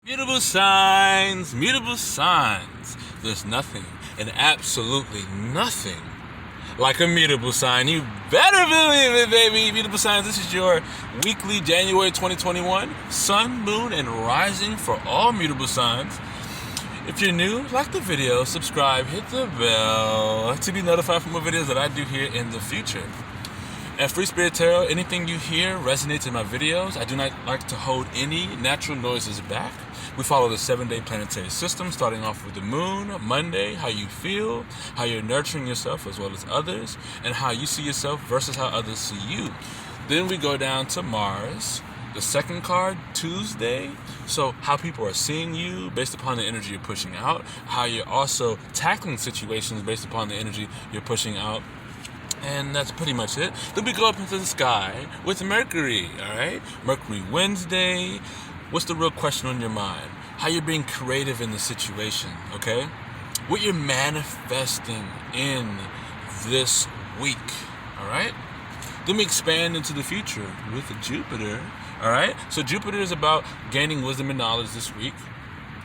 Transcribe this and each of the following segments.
Mutable signs, mutable signs. There's nothing and absolutely nothing like a mutable sign. You better believe it, baby. Mutable signs, this is your weekly January 2021 sun, moon, and rising for all mutable signs. If you're new, like the video, subscribe, hit the bell to be notified for more videos that I do here in the future. At FreeSpiritTarot, anything you hear resonates in my videos. I do not like to hold any natural noises back. We follow the 7-day planetary system, starting off with the moon, Monday, how you feel, how you're nurturing yourself as well as others, and how you see yourself versus how others see you. Then we go down to Mars, the second card, Tuesday. So how people are seeing you based upon the energy you're pushing out, how you're also tackling situations based upon the energy you're pushing out. And that's pretty much it. Then we go up into the sky with Mercury, all right? Mercury Wednesday. What's the real question on your mind? How you're being creative in the situation, okay? What you're manifesting in this week, all right? Then we expand into the future with Jupiter, all right? So Jupiter is about gaining wisdom and knowledge this week.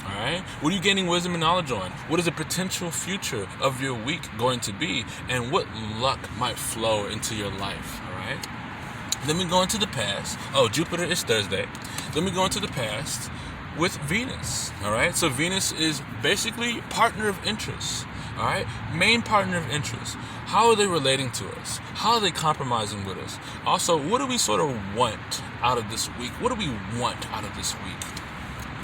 All right. What are you gaining wisdom and knowledge on? What is the potential future of your week going to be? And what luck might flow into your life? All right. Then we go into the past. Oh, Jupiter is Thursday. Then we go into the past with Venus. All right. So Venus is basically partner of interest. All right. Main partner of interest. How are they relating to us? How are they compromising with us? Also, what do we sort of want out of this week? What do we want out of this week?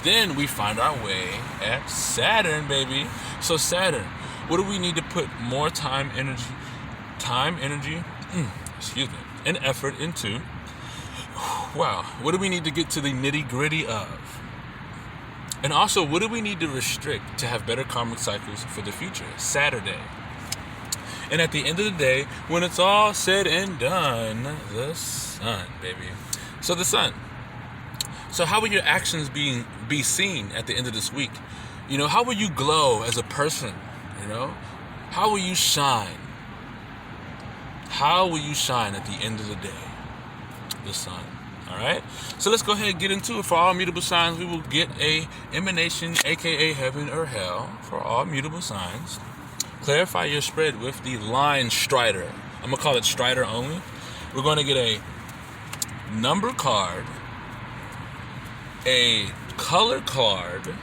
Then we find our way at Saturn, baby. So Saturn, what do we need to put more time, energy, and effort into? Wow. What do we need to get to the nitty gritty of? And also, what do we need to restrict to have better karmic cycles for the future? Saturday. And at the end of the day, when it's all said and done, the sun, baby. So the sun. So how will your actions be seen at the end of this week? You know, how will you glow as a person? You know, how will you shine? How will you shine at the end of the day? The sun. All right. So let's go ahead and get into it. For all mutable signs, we will get a emanation, aka heaven or hell, for all mutable signs. Clarify your spread with the line strider. I'm gonna call it strider only. We're going to get a number card, a color card,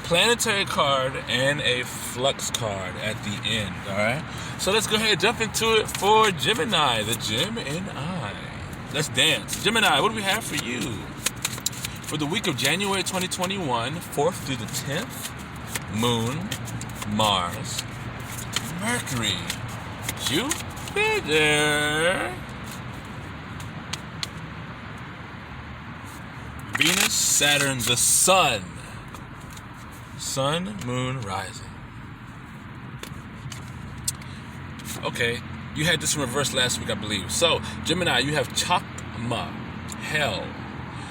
planetary card, and a flux card at the end, all right? So let's go ahead and jump into it for Gemini, the Gemini. Let's dance. Gemini, what do we have for you? For the week of January 2021, 4th through the 10th, Moon, Mars, Mercury, Jupiter, Venus, Saturn, the sun. Sun, moon, rising. Okay, you had this in reverse last week, I believe. So, Gemini, you have Chakma, hell.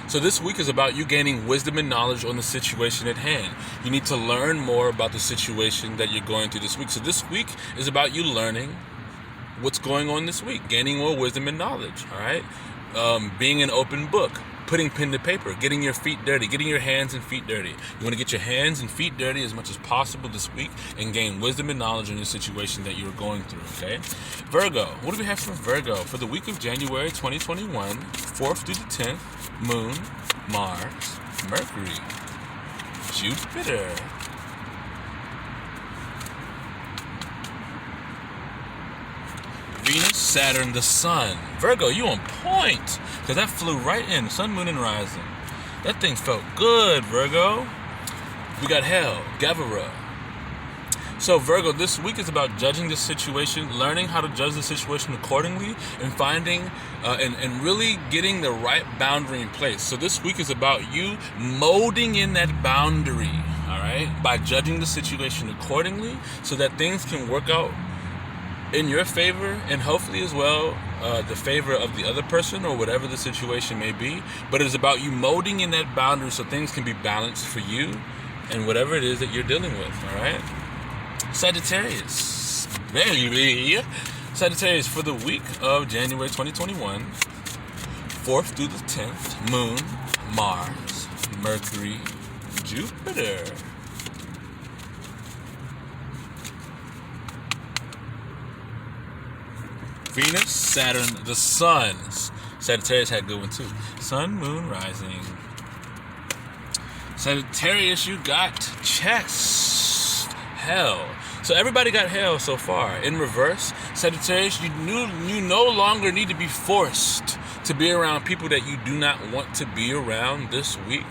So this week is about you gaining wisdom and knowledge on the situation at hand. You need to learn more about the situation that you're going through this week. So this week is about you learning what's going on this week, gaining more wisdom and knowledge, all right? Being an open book. Putting pen to paper, getting your feet dirty, getting your hands and feet dirty. You want to get your hands and feet dirty as much as possible this week and gain wisdom and knowledge on your situation that you're going through, okay? Virgo, what do we have for Virgo? For the week of January 2021, 4th through the 10th, Moon, Mars, Mercury, Jupiter, Venus, Saturn, the sun. Virgo, you on point. Because that flew right in. Sun, moon, and rising. That thing felt good, Virgo. We got hell, Gavara. So Virgo, this week is about judging the situation, learning how to judge the situation accordingly, and finding and really getting the right boundary in place. So this week is about you molding in that boundary, all right, by judging the situation accordingly so that things can work out in your favor and hopefully as well the favor of the other person or whatever the situation may be. But it's about you molding in that boundary so things can be balanced for you and whatever it is that you're dealing with, all right? Sagittarius, baby. Sagittarius, for the week of January 2021, 4th through the 10th, Moon, Mars, Mercury, Jupiter. Venus, Saturn, the Sun. Sagittarius had a good one too. Sun, Moon, Rising. Sagittarius, you got chest. Hell. So everybody got hell so far. In reverse, Sagittarius, you no longer need to be forced to be around people that you do not want to be around this week.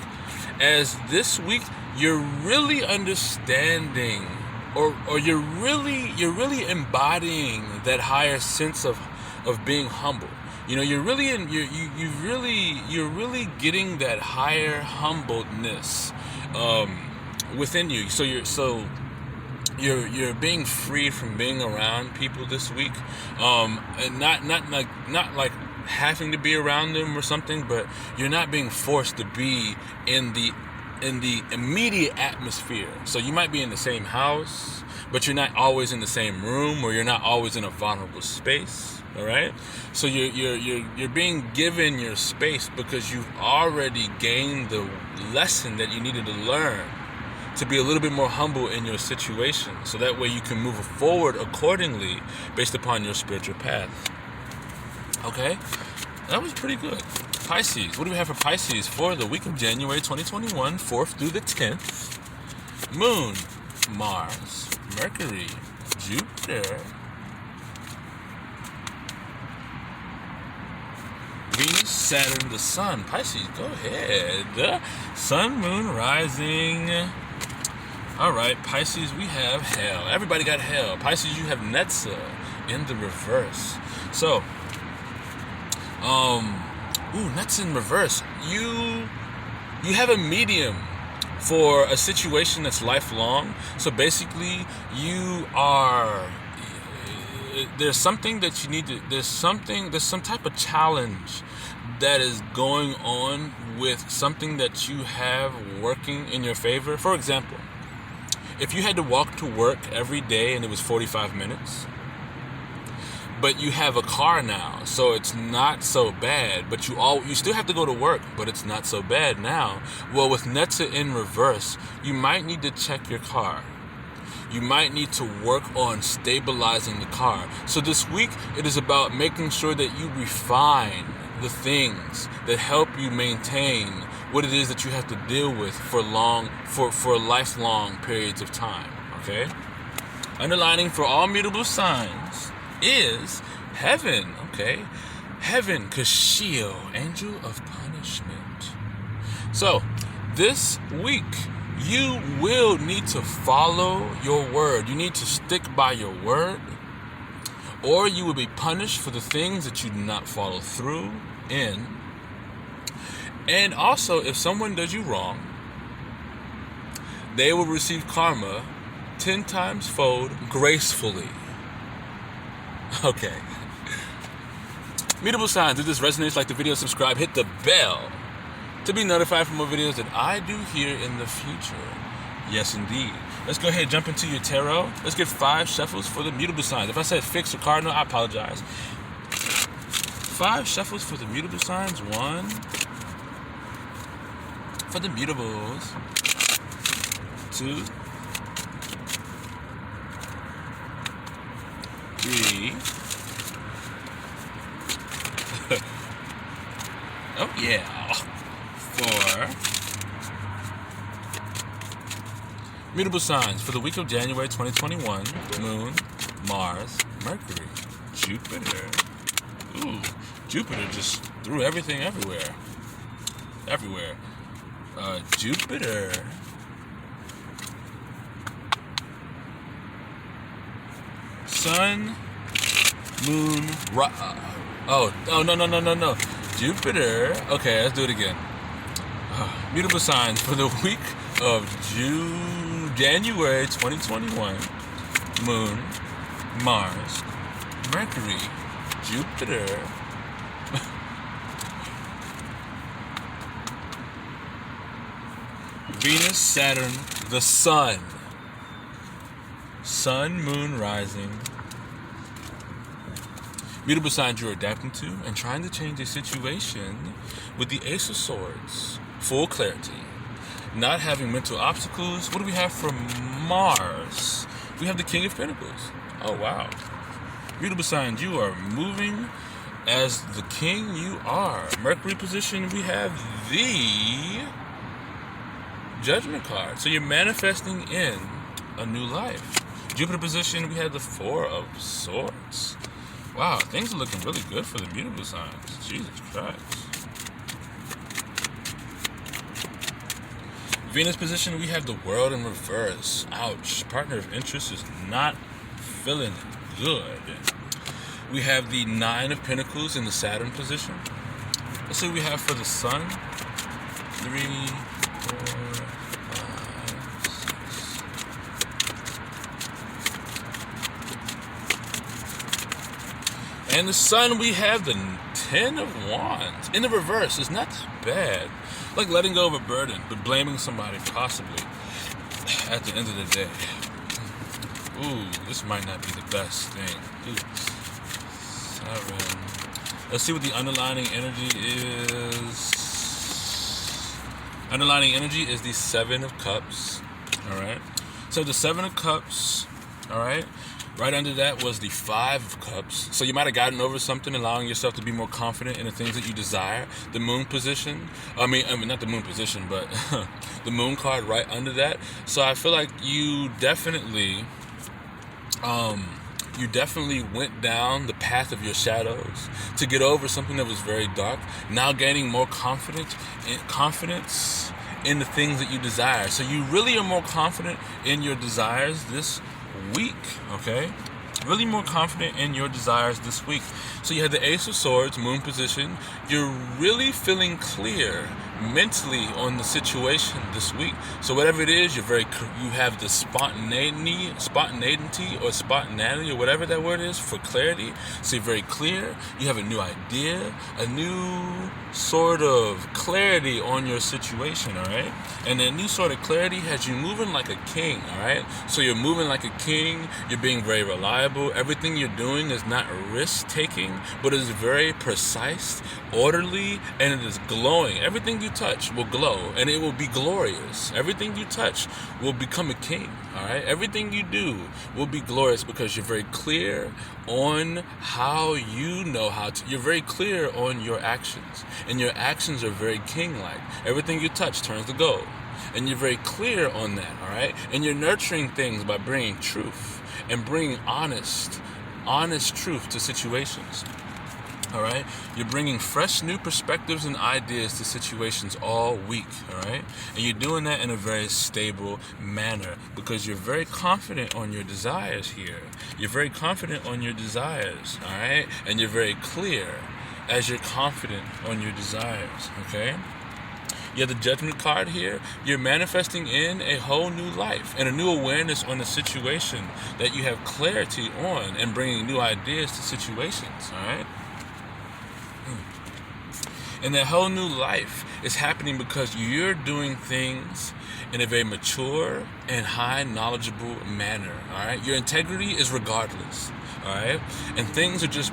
As this week, you're really understanding, or you're really embodying that higher sense of being humble. You know, you're really getting that higher humbleness within you. So you're being freed from being around people this week, and not like having to be around them or something, but you're not being forced to be in the immediate atmosphere. So you might be in the same house, but you're not always in the same room, or you're not always in a vulnerable space. All right, so you're being given your space because you've already gained the lesson that you needed to learn to be a little bit more humble in your situation, so that way you can move forward accordingly based upon your spiritual path. Okay, that was pretty good. Pisces, what do we have for Pisces for the week of January 2021, 4th through the 10th? Moon, Mars, Mercury, Jupiter, Venus, Saturn, the Sun. Pisces, go ahead. Sun, Moon, Rising. All right, Pisces, we have hell. Everybody got hell. Pisces, you have Netza in the reverse. So, Netza in reverse. You have a medium for a situation that's lifelong. So basically, there's something that you need to, there's some type of challenge that is going on with something that you have working in your favor. For example, if you had to walk to work every day and it was 45 minutes, but you have a car now, so it's not so bad, but you still have to go to work, but it's not so bad now. Well, with Netza in reverse, you might need to check your car. You might need to work on stabilizing the car. So this week, it is about making sure that you refine the things that help you maintain what it is that you have to deal with for lifelong periods of time. Okay? Underlining for all mutable signs is heaven. Okay? Heaven, Kashio, angel of punishment. So this week, you will need to follow your word. You need to stick by your word, or you will be punished for the things that you do not follow through in. And also, if someone does you wrong, they will receive karma 10 times fold gracefully. Okay. Mutable signs, if this resonates, like the video, subscribe, hit the bell to be notified for more videos that I do here in the future. Yes, indeed. Let's go ahead and jump into your tarot. Let's get 5 shuffles for the mutable signs. If I said fixed or cardinal, I apologize. 5 shuffles for the mutable signs. 1 for the mutables. 2, 3. Oh yeah. 4. Mutable signs for the week of January 2021. Moon, Mars, Mercury, Jupiter. Ooh, Jupiter just threw everything everywhere. Jupiter. Sun, Moon, no. Jupiter. Okay, let's do it again. Mutable signs for the week of January 2021. Moon, Mars, Mercury, Jupiter. Venus, Saturn, the Sun. Sun, Moon, Rising. Mutable signs you're adapting to and trying to change a situation with the Ace of Swords. Full clarity. not having mental obstacles. What do we have from Mars? We have the King of Pentacles. Oh, wow. Mutable signs, you are moving as the king you are. Mercury position, we have the Judgment card. So you're manifesting in a new life. Jupiter position, we have the Four of Swords. Wow, things are looking really good for the mutable signs. Jesus Christ. Venus position, we have the World in reverse. Ouch. Partner of interest is not feeling good. We have the Nine of Pentacles in the Saturn position. Let's see what we have for the Sun. 3, 4, 5, 6. And the Sun, we have the Ten of Wands. In the reverse, it's not too bad. Like letting go of a burden, but blaming somebody possibly at the end of the day. Ooh, this might not be the best thing. Ooh. 7. Let's see what the underlining energy is. Underlining energy is the Seven of Cups. Alright. So the Seven of Cups, alright. Right under that was the Five of Cups. So you might have gotten over something, allowing yourself to be more confident in the things that you desire. The Moon position, I mean not the Moon position, but the Moon card right under that. So I feel like you definitely went down the path of your shadows to get over something that was very dark. Now gaining more confidence in the things that you desire. So you really are more confident in your desires this week, okay? Really more confident in your desires this week. So you had the Ace of Swords, Moon position. You're really feeling clear mentally on the situation this week. So whatever it is, you have the spontaneity or whatever that word is for clarity. So you're very clear. You have a new idea, a new sort of clarity on your situation, all right? And that new sort of clarity has you moving like a king, all right? So you're moving like a king. You're being very reliable. Everything you're doing is not risk-taking, but it is very precise, orderly, and it is glowing. Everything you touch will glow, and it will be glorious. Everything you touch will become a king, all right? Everything you do will be glorious because you're very clear on how you know how to. You're very clear on your actions, and your actions are very king-like. Everything you touch turns to gold, and you're very clear on that, all right? And you're nurturing things by bringing truth and bringing honest truth to situations. All right, you're bringing fresh new perspectives and ideas to situations all week, all right? And you're doing that in a very stable manner because you're very confident on your desires here. You're very confident on your desires, all right? And you're very clear as you're confident on your desires, okay? You have the Judgment card here. You're manifesting in a whole new life and a new awareness on the situation that you have clarity on and bringing new ideas to situations, all right? And that whole new life is happening because you're doing things in a very mature and high knowledgeable manner, all right? Your integrity is regardless, all right? And things are just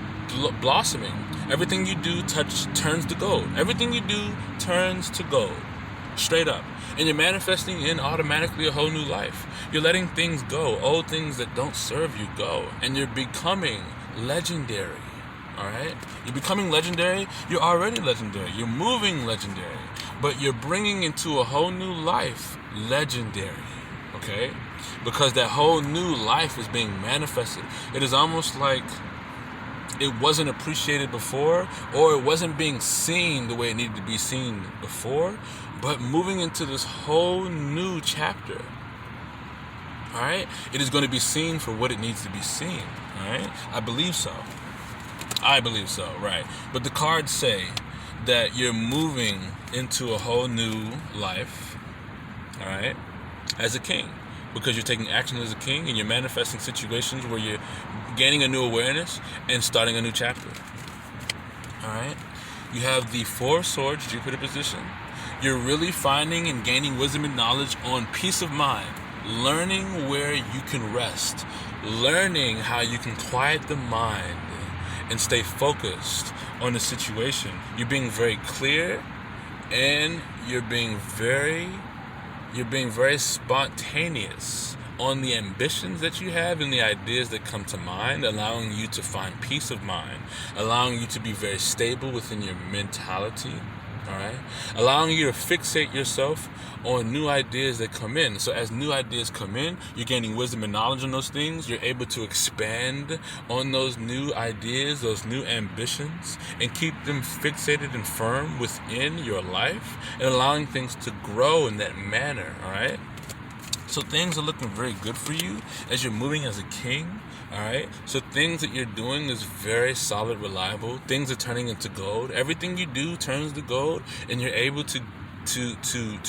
blossoming. Everything you do turns to gold. Everything you do turns to gold, straight up. And you're manifesting in automatically a whole new life. You're letting things go, old things that don't serve you go, and you're becoming legendary. All right, you're becoming legendary. You're already legendary. You're moving legendary, but you're bringing into a whole new life legendary. Okay, because that whole new life is being manifested. It is almost like it wasn't appreciated before, or it wasn't being seen the way it needed to be seen before, but moving into this whole new chapter. All right, it is going to be seen for what it needs to be seen. All right, I believe so. Right. But the cards say that you're moving into a whole new life, all right, as a king, because you're taking action as a king and you're manifesting situations where you're gaining a new awareness and starting a new chapter, all right? You have the Four of Swords, Jupiter position. You're really finding and gaining wisdom and knowledge on peace of mind, learning where you can rest, learning how you can quiet the mind and stay focused on the situation. You're being very clear and you're being very You're being very spontaneous on the ambitions that you have and the ideas that come to mind, allowing you to find peace of mind, allowing you to be very stable within your mentality, all right? Allowing you to fixate yourself on new ideas that come in. So as new ideas come in, you're gaining wisdom and knowledge on those things. You're able to expand on those new ideas, those new ambitions, and keep them fixated and firm within your life, and allowing things to grow in that manner, all right? So things are looking very good for you as you're moving as a king, all right? So things that you're doing is very solid, reliable. Things are turning into gold. Everything you do turns to gold, and you're able to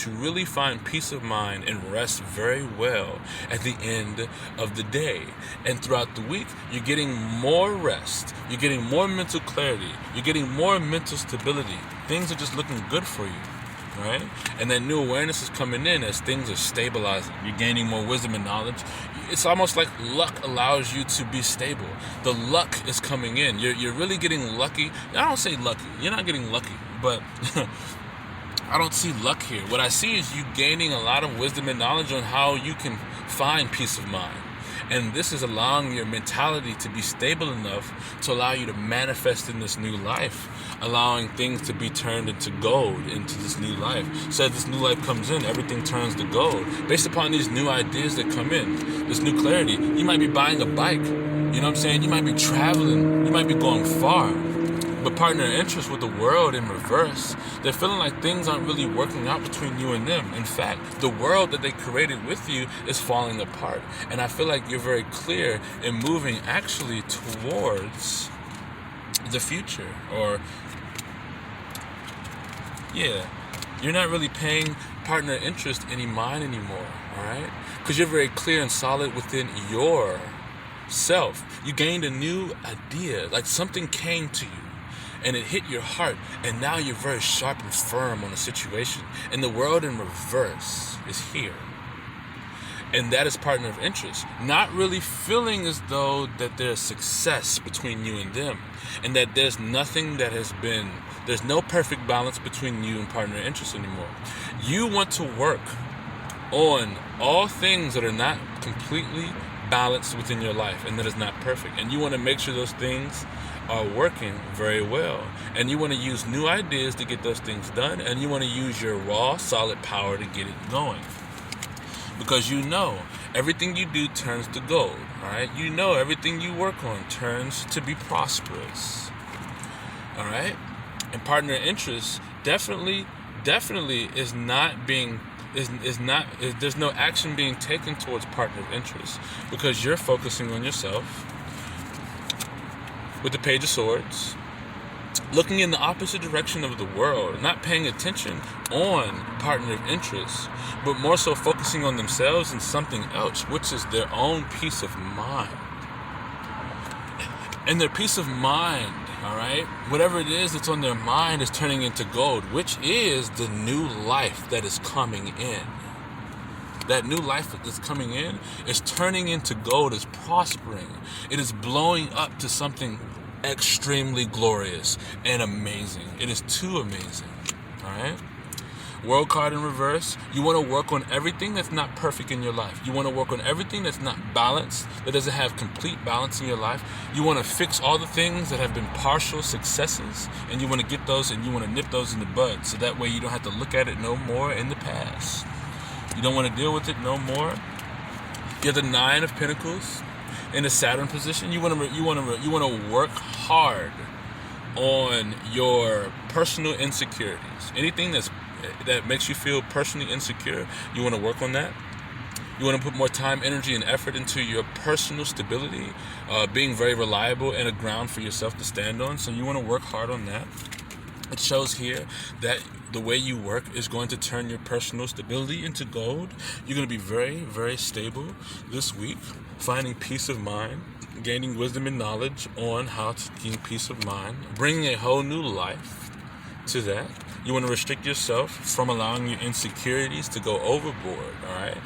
really find peace of mind and rest very well at the end of the day. And throughout the week, you're getting more rest. You're getting more mental clarity. You're getting more mental stability. Things are just looking good for you. Right? And that new awareness is coming in as things are stabilizing. You're gaining more wisdom and knowledge. It's almost like luck allows you to be stable. The luck is coming in. You're really getting lucky. I don't say lucky. You're not getting lucky, but I don't see luck here. What I see is you gaining a lot of wisdom and knowledge on how you can find peace of mind. And this is allowing your mentality to be stable enough to allow you to manifest in this new life, allowing things to be turned into gold into this new life. So as this new life comes in, everything turns to gold. Based upon these new ideas that come in, this new clarity, you might be buying a bike. You know what I'm saying? You might be traveling. You might be going far. But partner interest with the world in reverse, they're feeling like things aren't really working out between you and them. In fact, the world that they created with you is falling apart. And I feel like you're very clear in moving actually towards the future. Or, yeah, you're not really paying partner interest any mind anymore, all right? Because you're very clear and solid within your self. You gained a new idea, like something came to you and it hit your heart, and now you're very sharp and firm on a situation, and the world in reverse is here. And that is partner of interest. Not really feeling as though that there's success between you and them, and that there's nothing that has been, there's no perfect balance between you and partner interest anymore. You want to work on all things that are not completely balanced within your life and that is not perfect, and you want to make sure those things are working very well, and you want to use new ideas to get those things done, and you want to use your raw solid power to get it going, because you know everything you do turns to gold, all right? You know everything you work on turns to be prosperous, all right? And partner interest definitely is not being there's no action being taken towards partner of interest, because you're focusing on yourself with the Page of Swords, looking in the opposite direction of the world, not paying attention on partner of interest, but more so focusing on themselves and something else, which is their own peace of mind. And their peace of mind, all right, whatever it is that's on their mind is turning into gold, which is the new life that is coming in. That new life that's coming in is turning into gold, is prospering. It is blowing up to something extremely glorious and amazing. It is too amazing, all right? World card in reverse. You want to work on everything that's not perfect in your life. You want to work on everything that's not balanced, that doesn't have complete balance in your life. You want to fix all the things that have been partial successes, and you want to get those and you want to nip those in the bud, so that way you don't have to look at it no more in the past. You don't want to deal with it no more. You're the Nine of Pentacles in the Saturn position. You want to work hard on your personal insecurities. Anything that makes you feel personally insecure, you want to work on that. You want to put more time, energy, and effort into your personal stability, being very reliable and a ground for yourself to stand on. So you want to work hard on that. It shows here that the way you work is going to turn your personal stability into gold. You're going to be very, very stable this week, finding peace of mind, gaining wisdom and knowledge on how to gain peace of mind, bringing a whole new life to that. You want to restrict yourself from allowing your insecurities to go overboard, all right?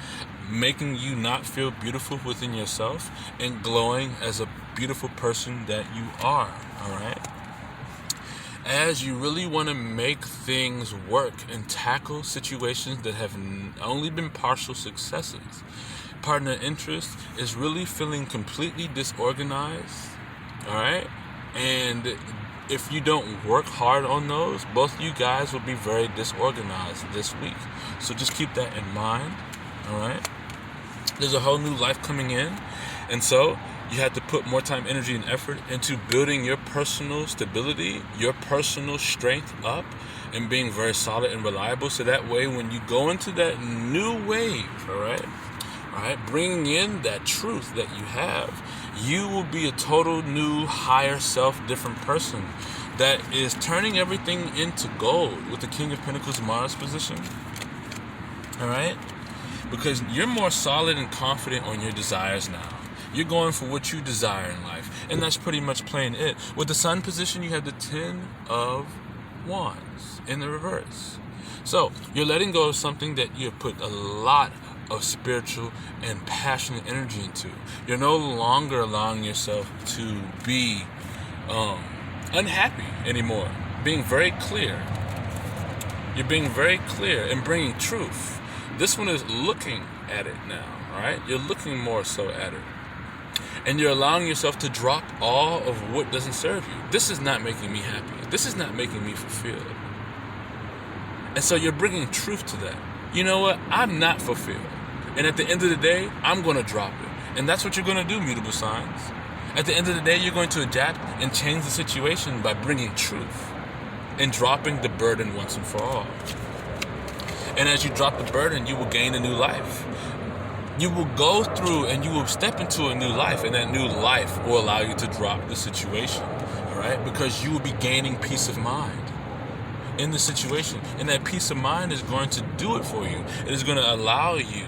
Making you not feel beautiful within yourself and glowing as a beautiful person that you are, all right? as you really want to make things work and tackle situations that have only been partial successes. Partner interest is really feeling completely disorganized, all right? And if you don't work hard on those, both you guys will be very disorganized this week. So just keep that in mind, all right? There's a whole new life coming in, and so you have to put more time, energy, and effort into building your personal stability, your personal strength up, and being very solid and reliable. So that way, when you go into that new wave, all right, bringing in that truth that you have, you will be a total new, higher self, different person that is turning everything into gold with the King of Pentacles Mars position. All right, because you're more solid and confident on your desires now. You're going for what you desire in life, and that's pretty much plain it. With the Sun position, you have the 10 of Wands in the reverse. So you're letting go of something that you have put a lot of spiritual and passionate energy into. You're no longer allowing yourself to be unhappy anymore. Being very clear. You're being very clear and bringing truth. This one is looking at it now, all right? You're looking more so at it. And you're allowing yourself to drop all of what doesn't serve you. This is not making me happy. This is not making me fulfilled. And so you're bringing truth to that. You know what? I'm not fulfilled. And at the end of the day, I'm going to drop it. And that's what you're going to do, mutable signs. At the end of the day, you're going to adapt and change the situation by bringing truth and dropping the burden once and for all. And as you drop the burden, you will gain a new life. You will go through and you will step into a new life, and that new life will allow you to drop the situation, all right? Because you will be gaining peace of mind in the situation, and that peace of mind is going to do it for you. It is going to allow you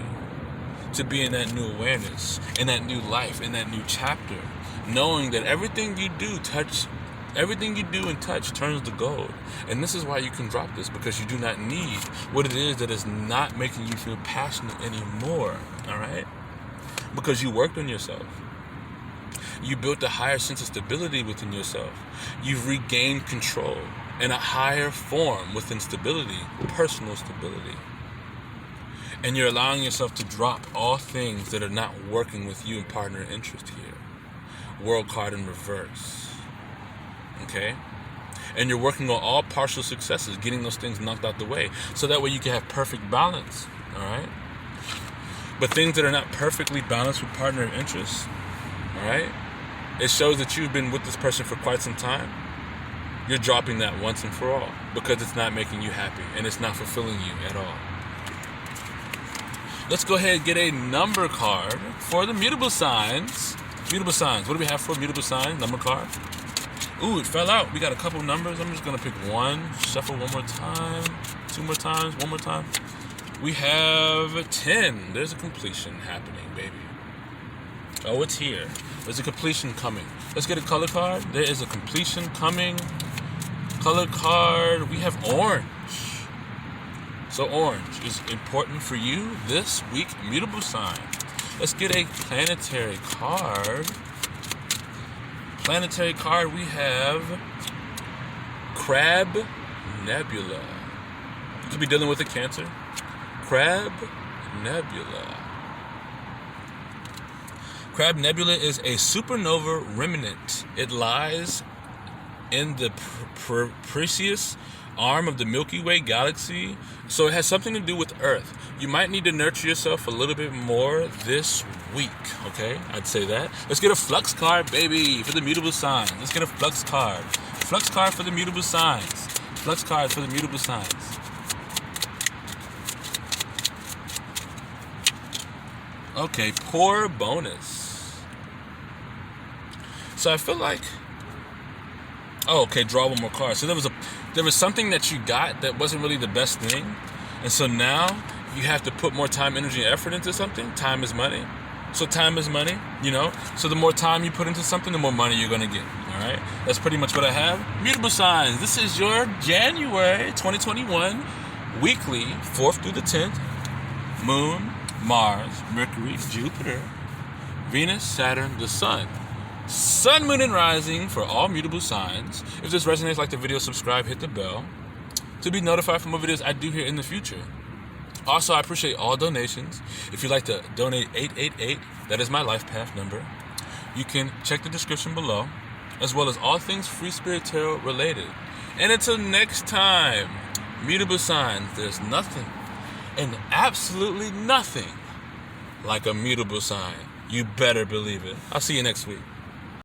to be in that new awareness, in that new life, in that new chapter, knowing that everything you do and touch turns to gold. And this is why you can drop this, because you do not need what it is that is not making you feel passionate anymore, all right? Because you worked on yourself. You built a higher sense of stability within yourself. You've regained control in a higher form within stability, personal stability. And you're allowing yourself to drop all things that are not working with you in partner interest here. World card in reverse. Okay? And you're working on all partial successes, getting those things knocked out the way, so that way you can have perfect balance, all right? But things that are not perfectly balanced with partner interest, all right? It shows that you've been with this person for quite some time. You're dropping that once and for all, because it's not making you happy, and it's not fulfilling you at all. Let's go ahead and get a number card for the mutable signs. Mutable signs, what do we have for mutable signs? Number card. Ooh, it fell out. We got a couple numbers. I'm just going to pick one. Shuffle one more time. Two more times. One more time. We have 10. There's a completion happening, baby. Oh, it's here. There's a completion coming. Let's get a color card. There is a completion coming. Color card. We have orange. So orange is important for you this week, mutable sign. Let's get a planetary card. Planetary card, we have Crab Nebula. You could be dealing with a Cancer. Crab Nebula. Crab Nebula is a supernova remnant. It lies in the Perseus arm of the Milky Way galaxy, so it has something to do with Earth. You might need to nurture yourself a little bit more this week, okay? I'd say that. Let's get a flux card, baby, for the mutable signs. Let's get a flux card. Flux card for the mutable signs. Flux card for the mutable signs. Okay, poor bonus. So I feel like... Oh, okay, draw one more card. So there was something that you got that wasn't really the best thing. And so now you have to put more time, energy, and effort into something. Time is money. So time is money, you know. So the more time you put into something, the more money you're going to get. All right. That's pretty much what I have. Mutable signs. This is your January 2021 weekly, 4th through the 10th. Moon, Mars, Mercury, Jupiter, Venus, Saturn, the Sun. Sun, Moon, and Rising for all mutable signs. If this resonates, like the video, subscribe, hit the bell to be notified for more videos I do here in the future. Also, I appreciate all donations. If you'd like to donate 888, that is my life path number. You can check the description below, as well as all things Free Spirit Tarot related. And until next time, mutable signs, there's nothing and absolutely nothing like a mutable sign. You better believe it. I'll see you next week.